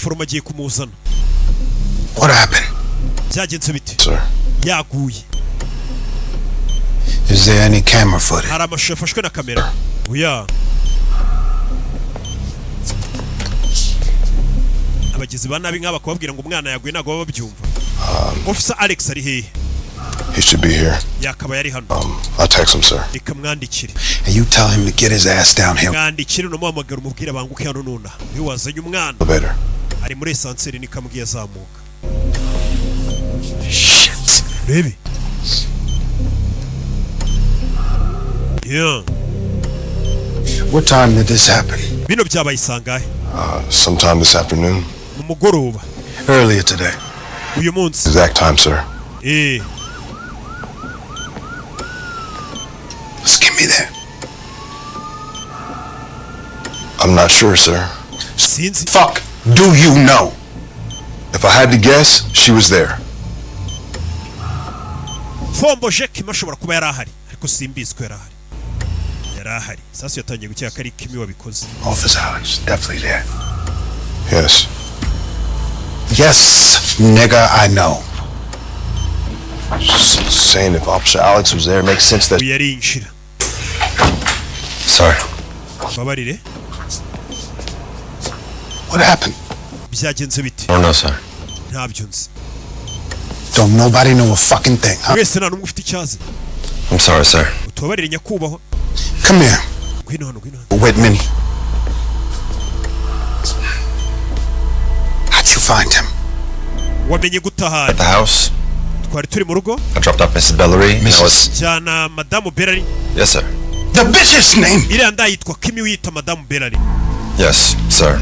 umuforomo agiye kumuzana. What happened? Byagenze bite? Sir. Yaguye. Is there any camera footage? Hari amashusho yafashwe na kamera. Oya. Abagizi ba nabi nk'aba kubabwira ngo umwana yaguye ntago baba babyumva. Officer Alex ari hehe? He should be here. Yakaba yari hano. I'll text him, sir. Ikamwandikire. And you tell him to get his ass down here. Mwandikire no muhamagara umubwira banguke hano nona. Niwe wazanye umwana. Elevator. Ari muri esanseri nikamubwiye azamuka. Shit. Baby. Yeah. What time did this happen? Bino byabaye isangahe? Sometime this afternoon. Mu mugoroba. Earlier today. Uyu munsi. Exact time, sir. Let's get me there. I'm not sure, sir. Sinzi. Fuck. Do you know? If I had to guess, she was there. Fombo Jack mashobora kuba yari ahari ariko simbizi ko yari ahari. Yari ahari. Sasa yatangiye gukeka ari Kimi wabikoze. Officer Alex, definitely there. Yes. Yes, nigga, I know. Just saying if Officer Alex was there, it makes sense that... Yari inshira. Sorry. Babarire. What happened? Byagenze bite? Oh no, sir. Ntabyo nzi. Don't nobody know a fucking thing, huh? Wese nta numwe ufite icyazi. I'm sorry, sir. Utubabarire nyakubahwa. Come here. Ngwino hano, ngwino hano. Whitman. How'd you find him? Wamenye gutahari. At the house. Twari turi mu rugo. I dropped off Mrs. Bellery. And I was... Jana Madamu Bellery. Yes, sir. The bitch's name! Iriya ndayitwa Kimi wiyita Madamu Bellery. Yes, sir.